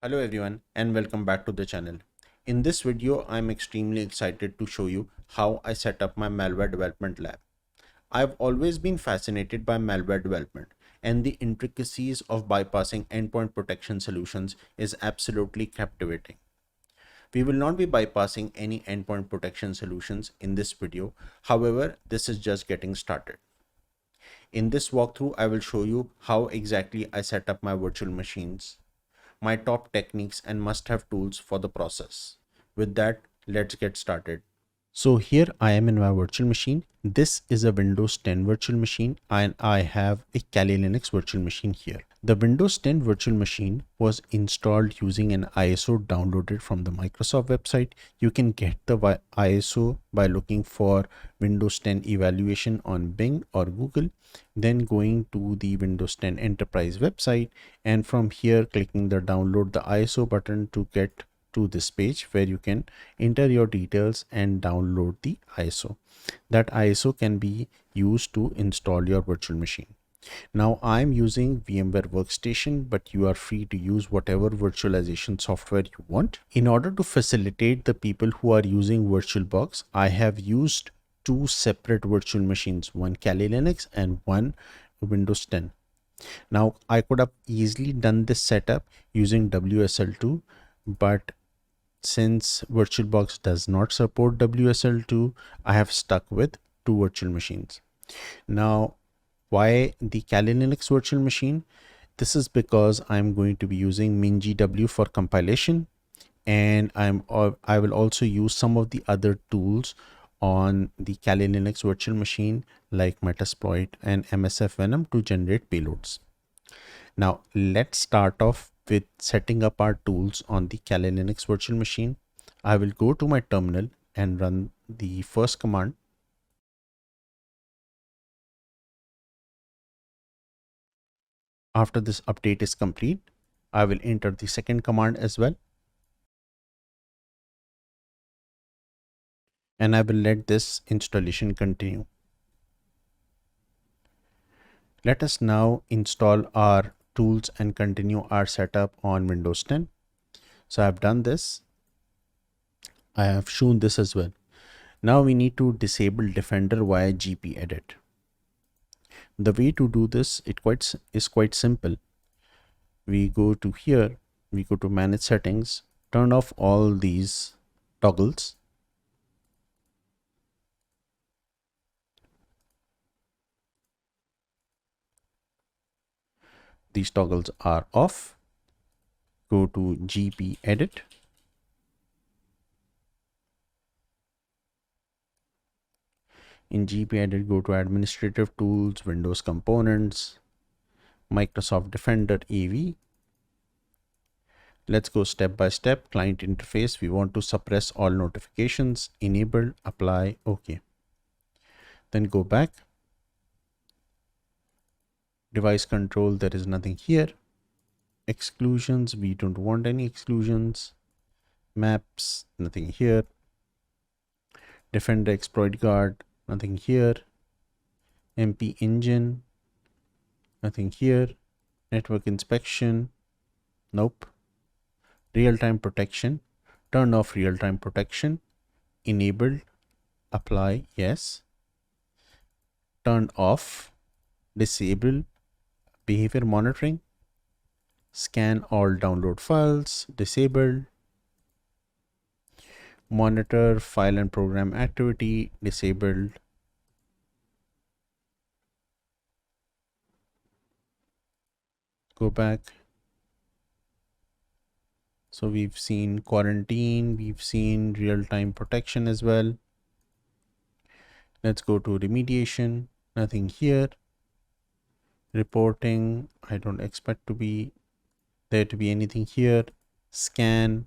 Hello everyone and welcome back to the channel. In this video, I'm extremely excited to show you how I set up my malware development lab. I've always been fascinated by malware development, and the intricacies of bypassing endpoint protection solutions is absolutely captivating. We will not be bypassing any endpoint protection solutions in this video. However, this is just getting started. In this walkthrough, I will show you how exactly I set up my virtual machines, my top techniques and must-have tools for the process. With that, let's get started. So here I am in my virtual machine. This is a Windows 10 virtual machine and I have a Kali Linux virtual machine here. The Windows 10 virtual machine was installed using an ISO downloaded from the Microsoft website. You can get the ISO by looking for Windows 10 evaluation on Bing or Google, then going to the Windows 10 Enterprise website, and from here clicking the download the ISO button to get to this page where you can enter your details and download the ISO. That ISO can be used to install your virtual machine. Now I'm using VMware Workstation, but you are free to use whatever virtualization software you want. In order to facilitate the people who are using VirtualBox, I have used two separate virtual machines, one Kali Linux and one Windows 10. Now I could have easily done this setup using WSL2, but since VirtualBox does not support WSL2, I have stuck with two virtual machines. Now, why the Kali Linux virtual machine? This is because I'm going to be using MinGW for compilation, and I will also use some of the other tools on the Kali Linux virtual machine like Metasploit and MSF Venom to generate payloads. Now let's start off with setting up our tools on the Kali Linux virtual machine. I will go to my terminal and run the first command. After this update is complete, I will enter the second command as well. And I will let this installation continue. Let us now install our tools and continue our setup on Windows 10. So I've done this. I have shown this as well. Now we need to disable Defender via gpedit. The way to do this is quite simple. We go to here, we go to manage settings, turn off all these toggles. These toggles are off. Go to gpedit. In gpedit, go to administrative tools, Windows components, Microsoft Defender AV. Let's go step by step. Client interface, we want to suppress all notifications, enable, apply, OK. Then go back. Device control, there is nothing here. Exclusions, we don't want any exclusions. Maps, nothing here. Defender exploit guard, nothing here. MP engine, nothing here. Network inspection, nope. Real-time protection, turn off real-time protection. Enabled, apply, yes. Turn off, disable behavior monitoring. Scan all download files, disabled. Monitor file and program activity, disabled. Go back. So we've seen quarantine, we've seen real-time protection as well. Let's go to remediation, nothing here. Reporting, I don't expect to be there to be anything here. Scan,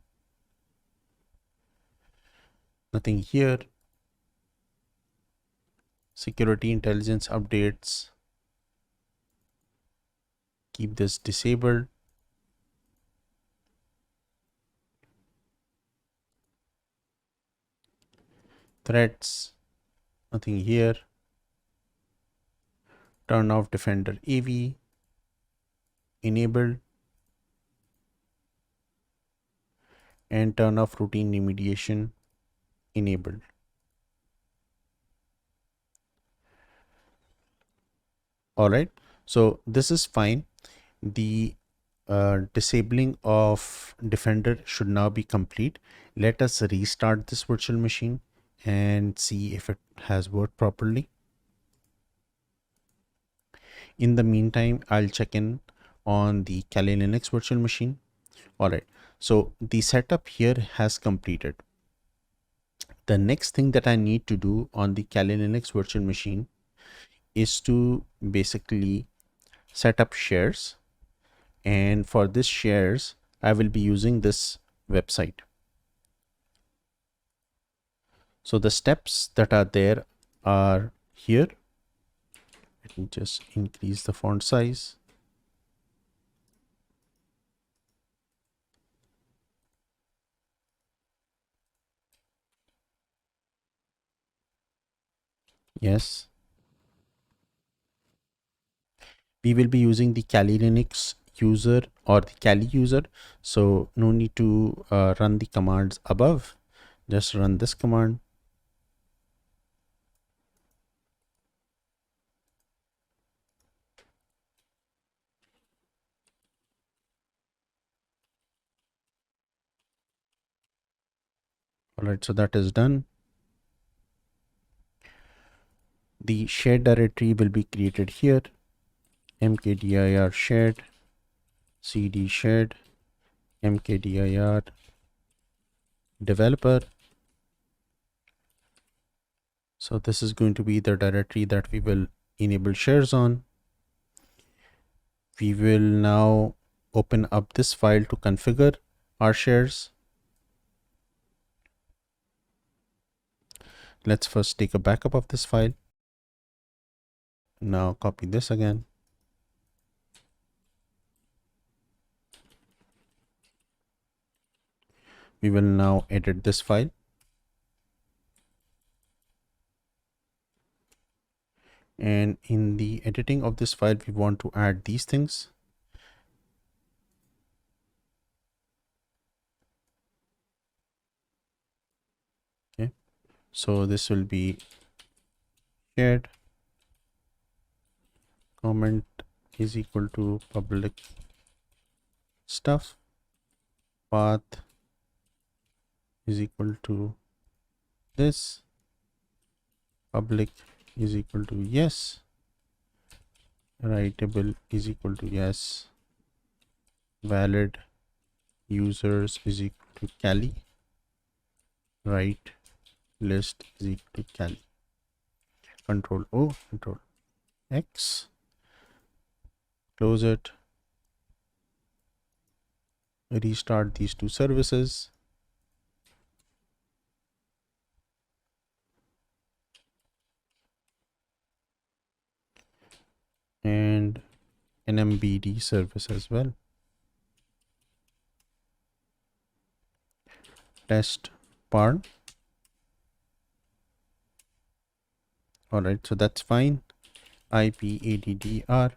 nothing here. Security intelligence updates, keep this disabled. Threats, nothing here. Turn off Defender AV, enabled. and turn off routine remediation enabled. All right, so this is fine. The disabling of Defender should now be complete. Let us restart this virtual machine and see if it has worked properly. In the meantime, I'll check in on the Kali Linux virtual machine. All right, so the setup here has completed. The next thing that I need to do on the Kali Linux virtual machine is to basically set up shares. And for this shares, I will be using this website. So the steps that are there are here. Let me just increase the font size. Yes. We will be using the Kali Linux user or the Kali user. So no need to run the commands above. Just run this command. All right, so that is done. The shared directory will be created here. mkdir shared, cd shared, mkdir developer. So this is going to be the directory that we will enable shares on. We will now open up this file to configure our shares. Let's first take a backup of this file. Now copy this again. We will now edit this file. And in the editing of this file, we want to add these things. Okay, so this will be shared comment is equal to public stuff, path is equal to this, public is equal to yes, writable is equal to yes, valid users is equal to Kali, write list is equal to Kali. Control O, Control X, close it, restart these two services. And NMBD service as well. Test parn. All right, so that's fine. IP-addr.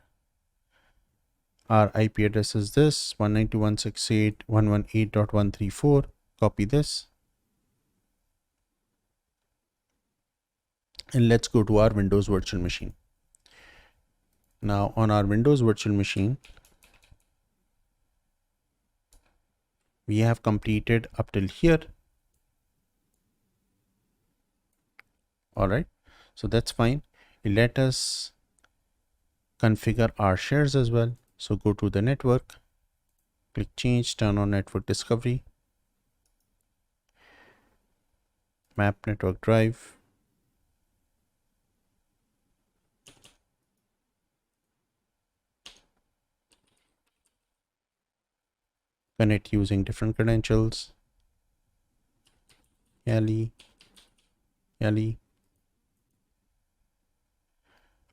Our IP address is this 192.168.118.134. Copy this. And let's go to our Windows virtual machine. Now on our Windows virtual machine, we have completed up till here. All right, so that's fine. Let us configure our shares as well. So go to the network, click change, turn on network discovery, map network drive, connect using different credentials, Kali.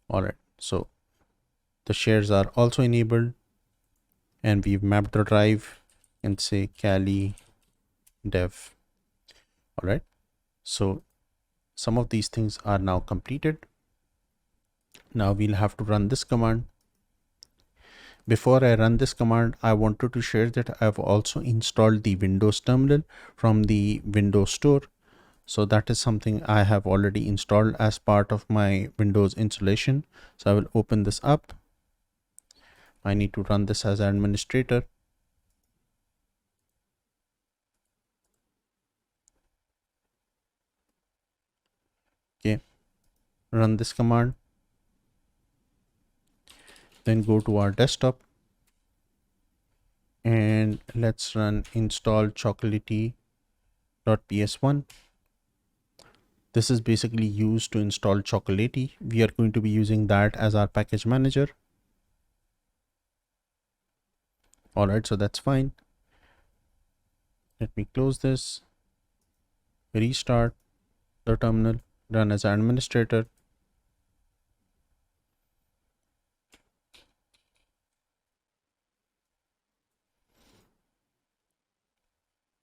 All right, so the shares are also enabled and we've mapped the drive and say Kali dev. All right, so some of these things are now completed. Now we'll have to run this command. Before I run this command, I wanted to share that I've also installed the Windows terminal from the Windows Store. So that is something I have already installed as part of my Windows installation. So I will open this up. I need to run this as administrator. Okay, run this command. Then go to our desktop and let's run install chocolatey.ps1. This is basically used to install Chocolatey. We are going to be using that as our package manager. All right, so that's fine. Let me close this, restart the terminal, run as administrator.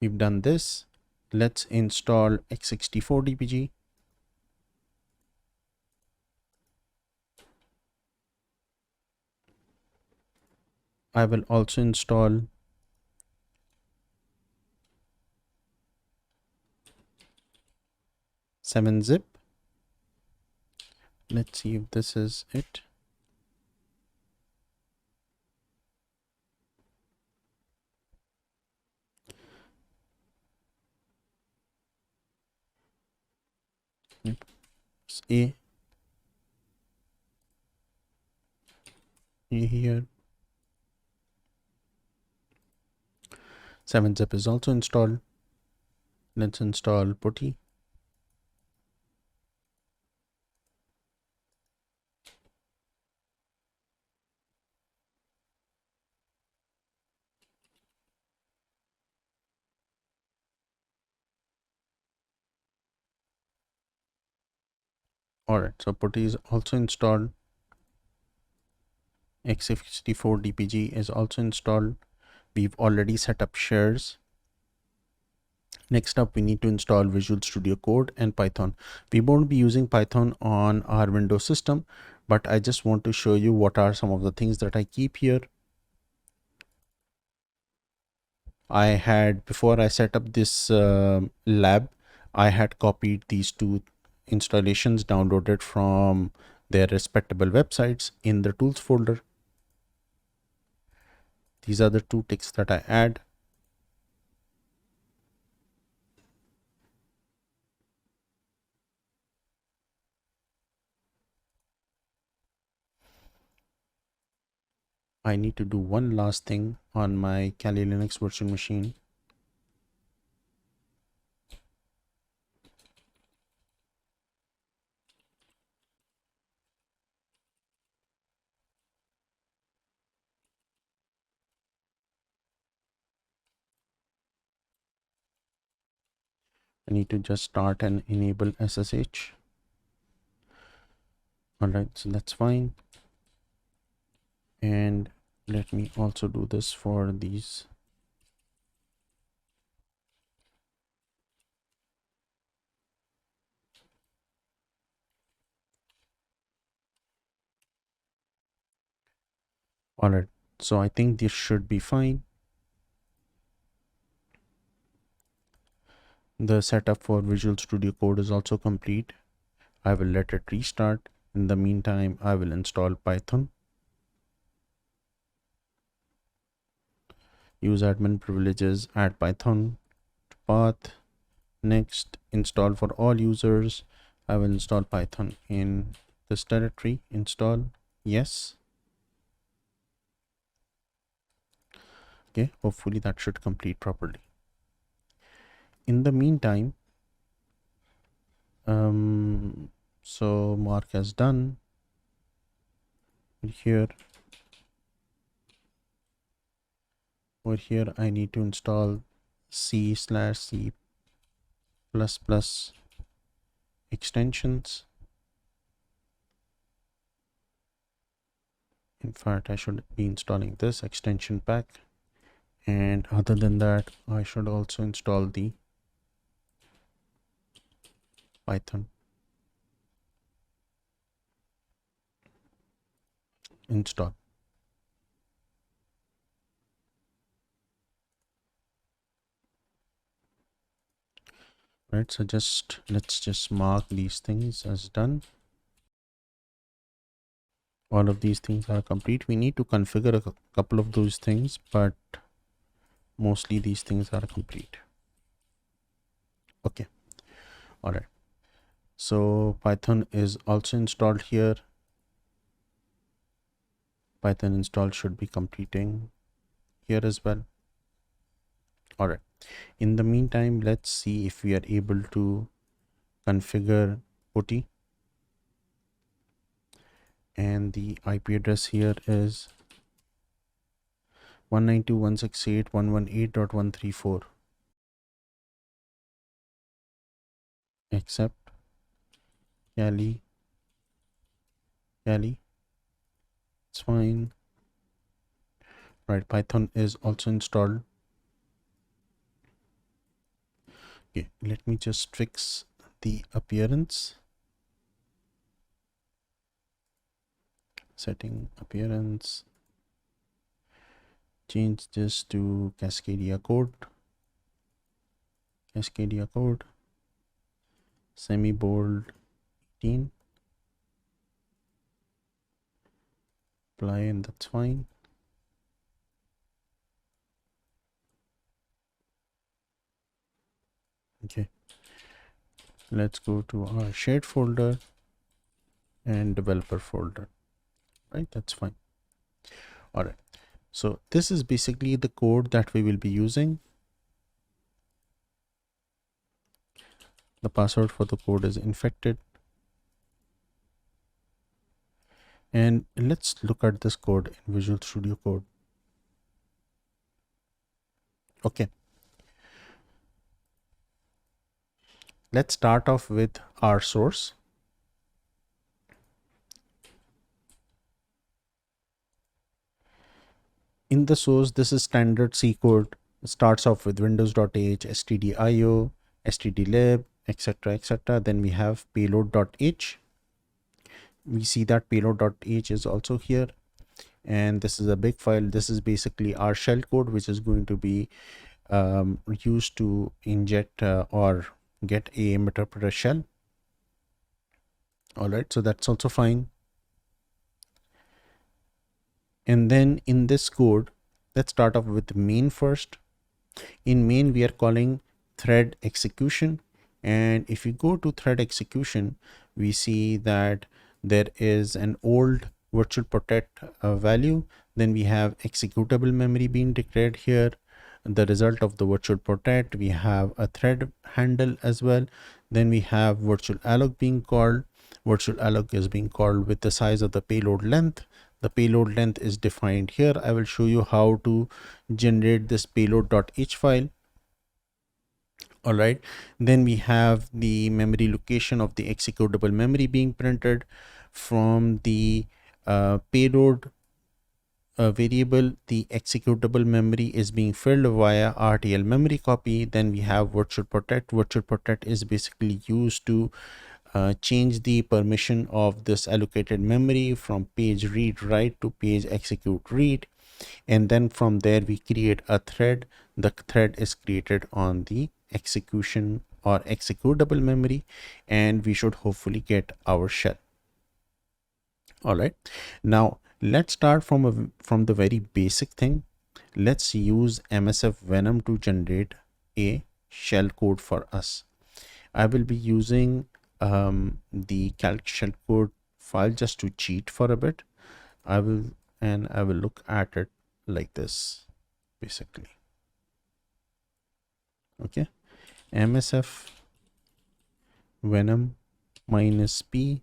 We've done this. Let's install x64dbg. I will also install .7-zip. Let's see if this is it. It's A here. 7-zip is also installed. Let's install putty. Alright, so putty is also installed. x64dbg is also installed. We've already set up shares. Next up, we need to install Visual Studio Code and Python. We won't be using Python on our Windows system, but I just want to show you what are some of the things that I keep here. I had, before I set up this lab, I had copied these two installations downloaded from their respectable websites in the tools folder. These are the two ticks that I add. I need to do one last thing on my Kali Linux virtual machine. I need to just start and enable SSH. All right, so that's fine. And let me also do this for these. All right, so I think this should be fine. The setup for Visual Studio Code is also complete. I will let it restart. In the meantime, I will install Python. Use admin privileges, add Python to path. Next, install for all users. I will install Python in this directory. Install, yes. Okay, hopefully that should complete properly. In the meantime, so mark as done. Here, over here, I need to install C/C++ extensions. In fact, I should be installing this extension pack. And other than that, I should also install the Python. Install. Right, so let's just mark these things as done. All of these things are complete. We need to configure a couple of those things, but mostly these things are complete. Okay, all right. So Python is also installed here. Python install should be completing here as well. All right. In the meantime, let's see if we are able to configure PuTTY. And the IP address here is 192.168.118.134. Accept. Yali. It's fine. Right, Python is also installed. Okay, let me just fix the appearance. Setting appearance. Change this to Cascadia code. Semi-bold 18. Apply, and that's fine. Okay, let's go to our shared folder and developer folder. Right, that's fine. All right, so this is basically the code that we will be using. The password for the code is infected. And let's look at this code in Visual Studio Code. Okay, let's start off with our source. In the source, this is standard C code. It starts off with windows.h, stdio, stdlib, etc. Then we have payload.h. We see that payload.h is also here. And this is a big file. This is basically our shell code, which is going to be used to inject or get a interpreter shell. All right, so that's also fine. And then in this code, let's start off with main first. In main, we are calling thread execution. And if you go to thread execution, we see that there is an old virtual protect value. Then we have executable memory being declared here. The result of the virtual protect, we have a thread handle as well. Then we have virtual alloc being called. Virtual alloc is being called with the size of the payload length. The payload length is defined here. I will show you how to generate this payload.h file. All right, then we have the memory location of the executable memory being printed from the payload variable. The executable memory is being filled via RTL memory copy. Then we have virtual protect. Virtual protect is basically used to change the permission of this allocated memory from page read write to page execute read. And then from there we create a thread. The thread is created on the execution or executable memory, and we should hopefully get our shell. All right, now let's start from the very basic thing. Let's use MSF Venom to generate a shell code for us. I will be using the calc shell code file just to cheat for a bit. I will look at it like this basically. Okay, MSF Venom -p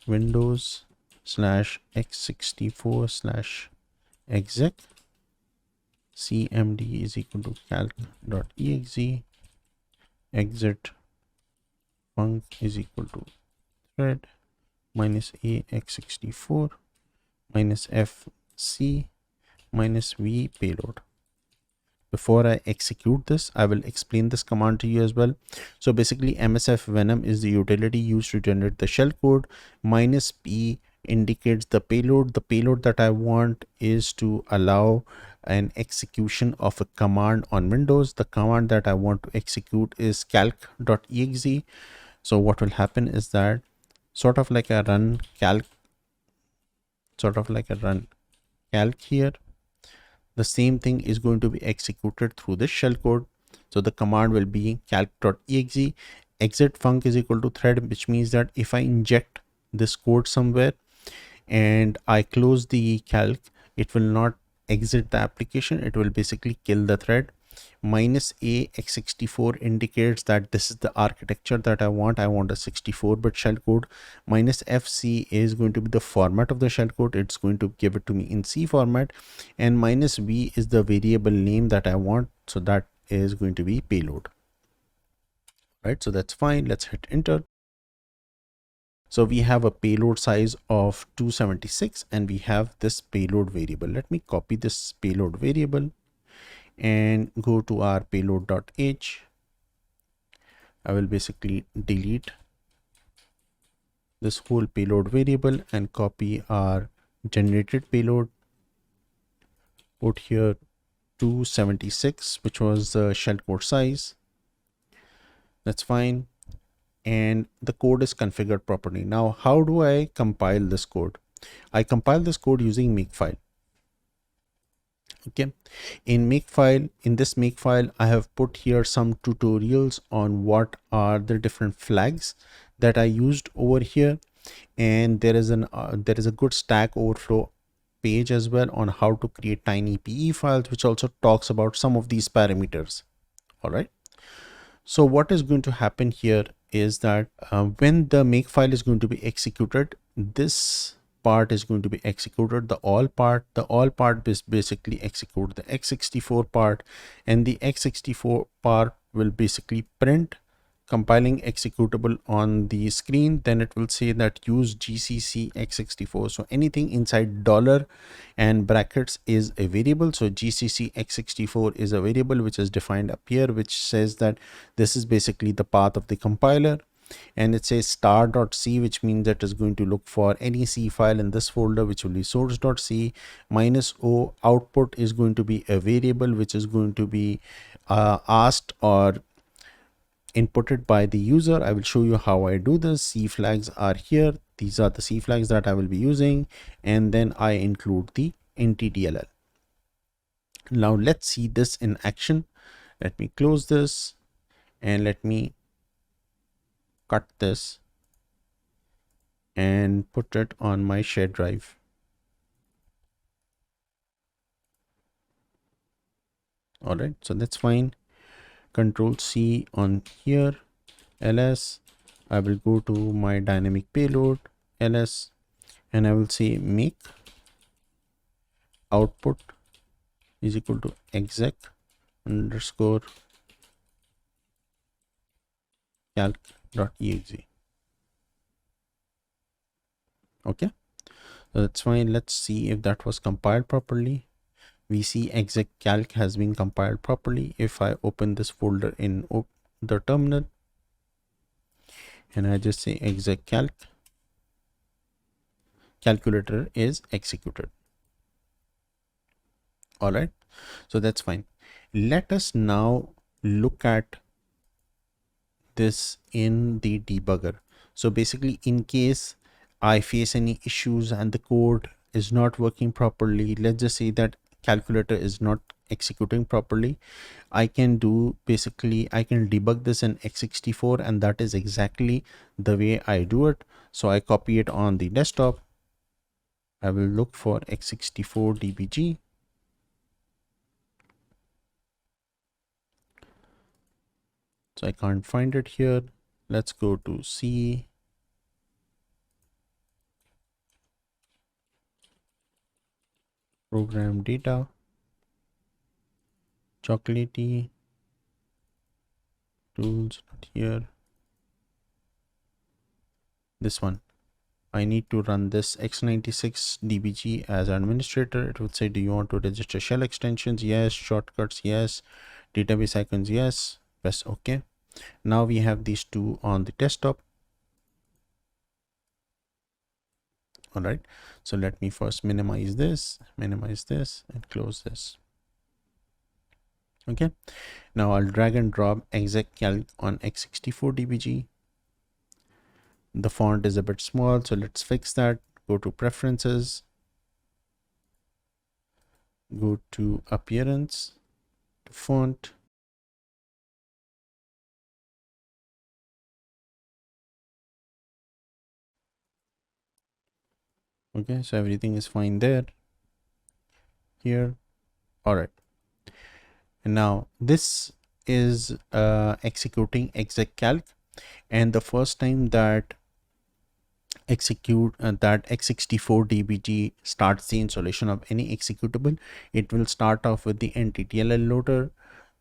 Windows/x64/exec cmd is equal to calc.exe exit func is equal to thread -a x64 -fc -v payload. Before I execute this, I will explain this command to you as well. So basically MSF Venom is the utility used to generate the shell code. -p indicates the payload. The payload that I want is to allow an execution of a command on Windows. The command that I want to execute is calc.exe. So what will happen is that sort of like a run calc here, the same thing is going to be executed through this shellcode. So the command will be calc.exe. Exit func is equal to thread, which means that if I inject this code somewhere and I close the calc, it will not exit the application, it will basically kill the thread. Minus a x64 indicates that this is the architecture that I want a 64-bit shellcode. Minus fc is going to be the format of the shellcode, it's going to give it to me in C format, and minus v is the variable name that I want, so that is going to be payload. Right, so that's fine. Let's hit enter. So we have a payload size of 276 and we have this payload variable. Let me copy this payload variable and go to our payload.h. I will basically delete this whole payload variable and copy our generated payload. Put here 276, which was the shellcode size. That's fine. And the code is configured properly. Now, how do I compile this code? I compile this code using makefile. Okay, in this makefile, I have put here some tutorials on what are the different flags that I used over here, and there is a good Stack Overflow page as well on how to create tiny PE files, which also talks about some of these parameters. All right. So what is going to happen here is that when the makefile is going to be executed, this part is going to be executed. The all part is basically execute the x64 part, and the x64 part will basically print compiling executable on the screen. Then it will say that use gcc x64. So anything inside dollar and brackets is a variable. So gcc x64 is a variable which is defined up here, which says that this is basically the path of the compiler. And it says star.c, which means that is going to look for any C file in this folder, which will be source.c. Minus o, output is going to be a variable which is going to be asked or inputted by the user. I will show you how I do this. C flags are here. These are the C flags that I will be using, and then I include the ntdll. Now let's see this in action. Let me close this and let me cut this and put it on my shared drive. All right, so that's fine. Control C on here, ls. I will go to my dynamic payload, ls, and I will say make output is equal to exec underscore calc.exe. Okay, so that's fine. Let's see if that was compiled properly. We see exec calc has been compiled properly. If I open this folder in the terminal and I just say exec calc, calculator is executed. All right, so that's fine. Let us now look at this in the debugger. So basically, in case I face any issues and the code is not working properly, let's just say that calculator is not executing properly, I can debug this in x64, and that is exactly the way I do it. So I copy it on the desktop. I will look for x64 dbg. So I can't find it here. Let's go to C. Program data. Chocolatey. Tools, not here. This one. I need to run this x96 dbg as administrator. It would say, do you want to register shell extensions? Yes. Shortcuts? Yes. Database icons? Yes. Press OK. Now we have these two on the desktop. All right, so let me first minimize this and close this. Okay, now I'll drag and drop exec calc on x64dbg. The font is a bit small, so let's fix that. Go to preferences, go to appearance, to font. Okay, so everything is fine there. Here, all right. And now this is executing exec calc, and the first time that that x64dbg starts the installation of any executable, it will start off with the nttll loader.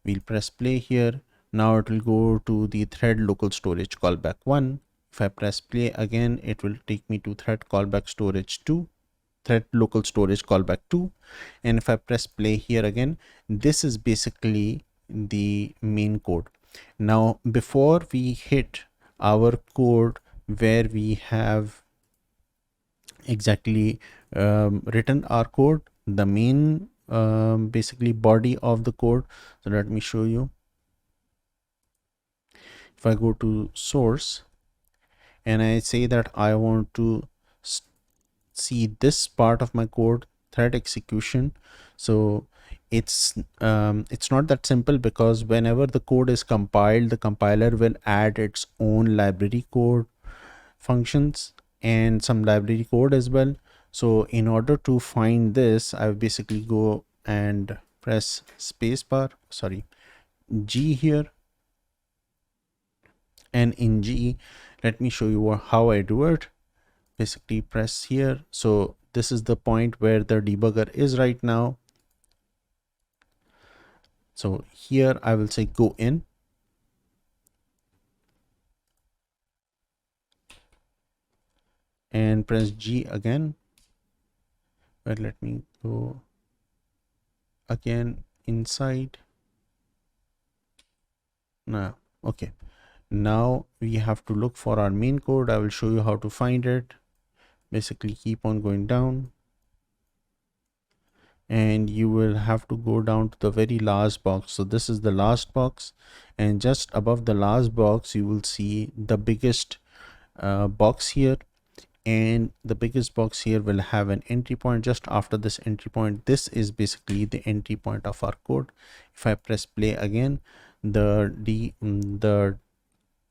We'll press play here. Now it will go to the thread local storage callback 1. If I press play again, it will take me to thread callback storage 2, thread local storage callback 2. And if I press play here again, this is basically the main code. Now before we hit our code where we have exactly written our code, the main basically body of the code. So let me show you. If I go to source and I say that I want to see this part of my code, thread execution, so it's not that simple, because whenever the code is compiled, the compiler will add its own library code functions and some library code as well. So in order to find this, I basically go and press spacebar, sorry, G here, and in G, let me show you how I do it. Basically press here. So this is the point where the debugger is right now. So here I will say go in, and press G again. But let me go again inside. Now, okay. Now we have to look for our main code. I will show you how to find it. Basically keep on going down, and you will have to go down to the very last box. So this is the last box, and just above the last box you will see the biggest box here, and the biggest box here will have an entry point. Just after this entry point, this is basically the entry point of our code. If I press play again, the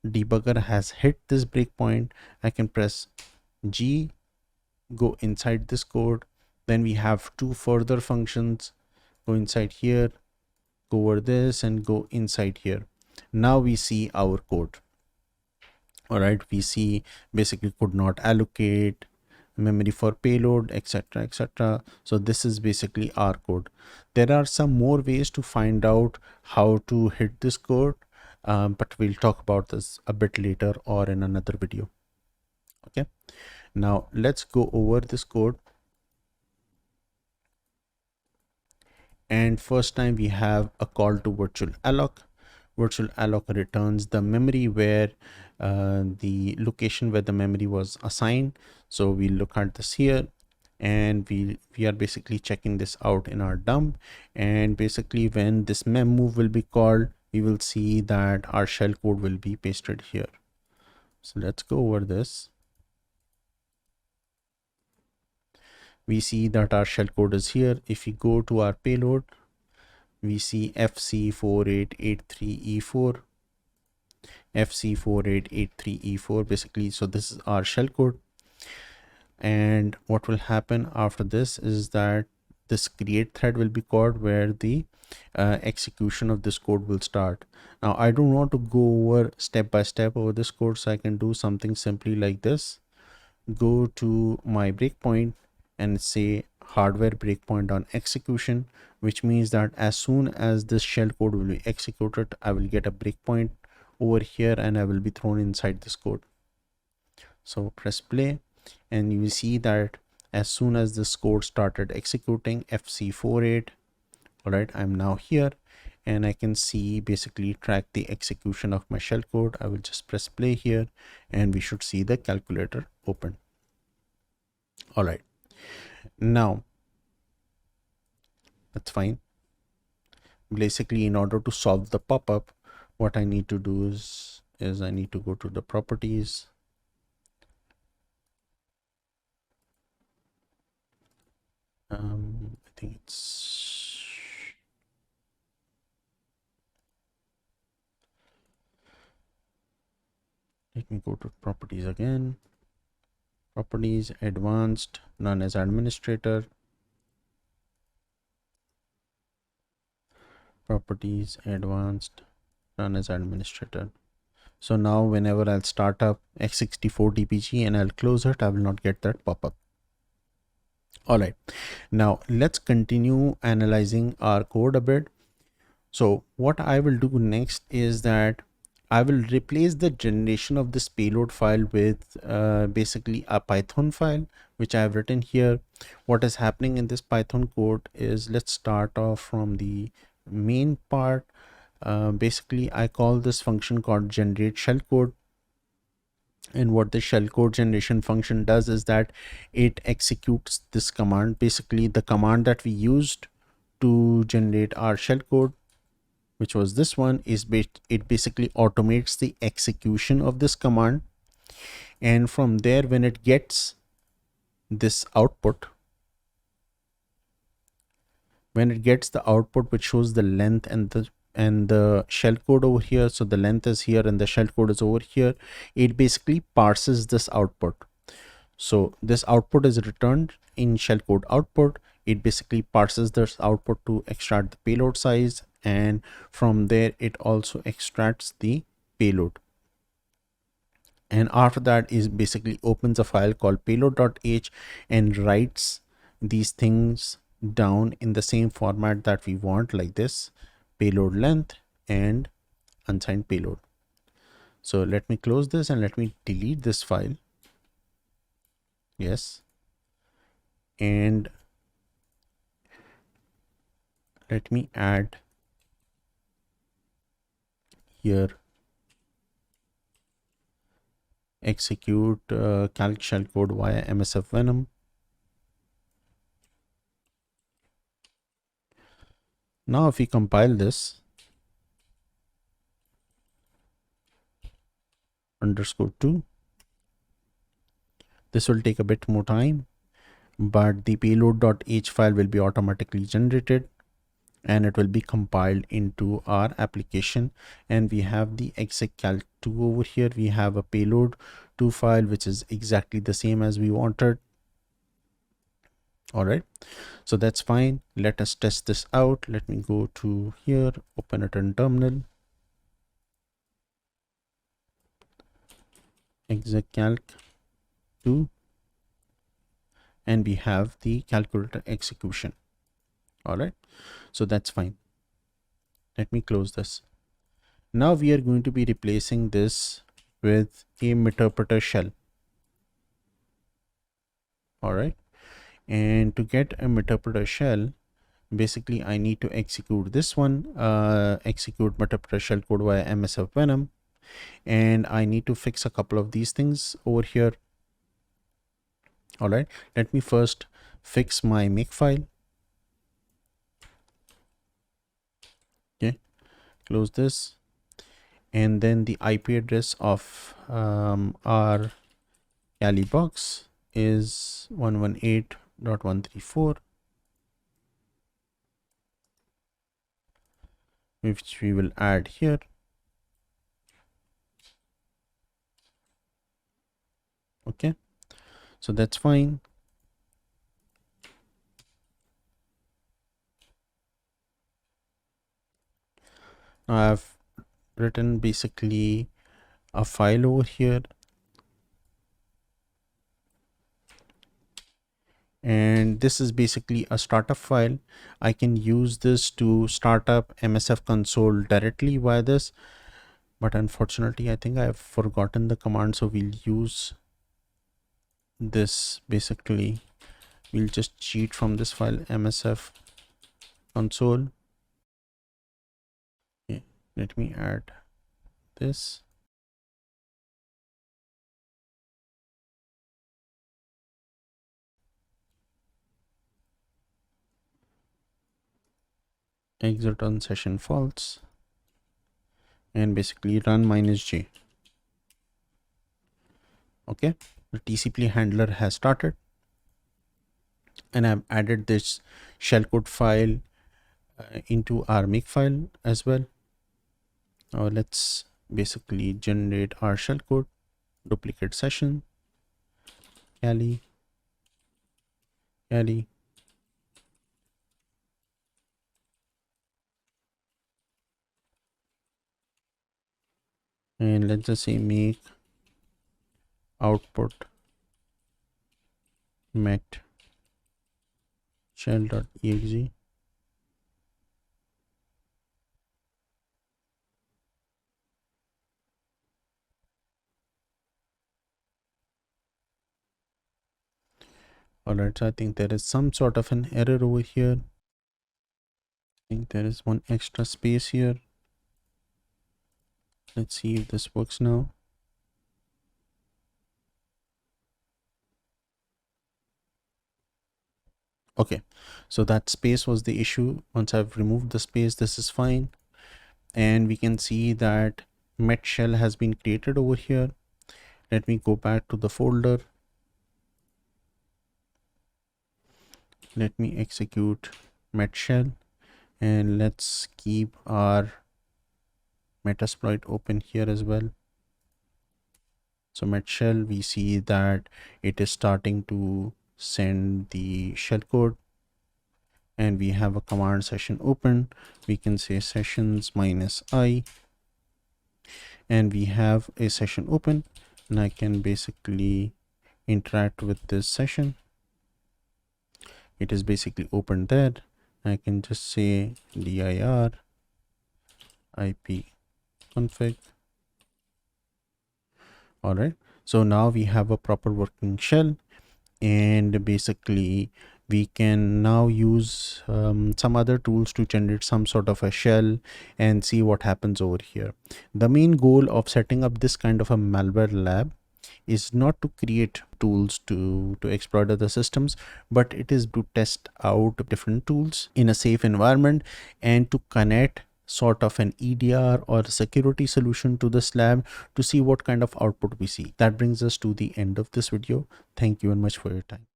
debugger has hit this breakpoint. I can press G, go inside this code. Then we have two further functions. Go inside here, go over this, and go inside here. Now we see our code. All right, we see basically could not allocate memory for payload, etc, etc. So this is basically our code. There are some more ways to find out how to hit this code, but we'll talk about this a bit later or in another video. Okay, now let's go over this code. And first time we have a call to virtual alloc. Virtual alloc returns the memory where the location where the memory was assigned. So we look at this here, and we are basically checking this out in our dump. And basically when this mem move will be called, we will see that our shell code will be pasted here. So let's go over this. We see that our shell code is here. If we go to our payload, we see FC4883E4, FC4883E4 basically. So this is our shell code. And what will happen after this is that this create thread will be called, where the execution of this code will start. Now I don't want to go over step by step over this code, so I can do something simply like this. Go to my breakpoint and say hardware breakpoint on execution, which means that as soon as this shell code will be executed, I will get a breakpoint over here and I will be thrown inside this code. So press play, and you will see that as soon as this code started executing FC48, all right, I'm now here, and I can see basically track the execution of my shell code. I will just press play here, and we should see the calculator open. All right, now that's fine. basically in order to solve the pop-up, what I need to do is I need to go to the properties. I think it's, let me go to properties again. Properties, advanced, none as administrator. Properties, advanced, none as administrator. So now whenever I'll start up x64 dpg and I'll close it, I will not get that pop-up. All right, now let's continue analyzing our code a bit. So what I will do next is that I will replace the generation of this payload file with basically a Python file, which I have written here. What is happening in this Python code is, let's start off from the main part. Basically, I call this function called generate shellcode. And what the shellcode generation function does is that it executes this command, basically the command that we used to generate our shellcode, which was this one. It basically automates the execution of this command, and from there, when it gets this output, which shows the length and the shellcode over here, so the length is here and the shellcode is over here, it basically parses this output. So this output is returned in shellcode output. It basically parses this output to extract the payload size, and from there it also extracts the payload. And after that is basically opens a file called payload.h and writes these things down in the same format that we want, like this: payload length and unsigned payload. So let me close this and let me delete this file. Yes. And let me add here execute calc shellcode via MSF Venom. Now if we compile this _2, this will take a bit more time, but the payload.h file will be automatically generated and it will be compiled into our application. And we have the execalc2 over here. We have a payload2 file which is exactly the same as we wanted. All right, so that's fine. Let us test this out. Let me go to here, open it in terminal, execalc2, and we have the calculator execution. All right, so that's fine. Let me close this. Now we are going to be replacing this with a interpreter shell. All right, and to get a interpreter shell, basically I need to execute this one, execute interpreter shellcode via MSF Venom, and I need to fix a couple of these things over here. All right, let me first fix my make file. Okay, close this, and then the IP address of our Kali box is 118.134, which we will add here. Okay, so that's fine. Now I've written basically a file over here, and this is basically a startup file. I can use this to start up MSF console directly via this, but unfortunately I think I've forgotten the command, so we'll use this. Basically we'll just cheat from this file, MSF console. Okay, let me add this. exit on session false, and basically run -j. Okay, the TCP handler has started, and I've added this shellcode file into our make file as well. Now let's basically generate our shellcode, duplicate session, Cali, and let's just say make output met shell.exe. All right, so I think there is some sort of an error over here. I think there is one extra space here. Let's see if this works now. Okay, so that space was the issue. Once I've removed the space, this is fine. And we can see that met shell has been created over here. Let me go back to the folder. Let me execute met shell, and let's keep our metasploit open here as well. So met shell, we see that it is starting to send the shellcode, and we have a command session open. We can say sessions -i, and we have a session open, and I can basically interact with this session. It is basically open there. I can just say dir ip-config. All right, so now we have a proper working shell, and basically we can now use some other tools to generate some sort of a shell and see what happens over here. The main goal of setting up this kind of a malware lab is not to create tools to exploit other systems, but it is to test out different tools in a safe environment and to connect sort of an EDR or security solution to this lab to see what kind of output we see. That brings us to the end of this video. Thank you very much for your time.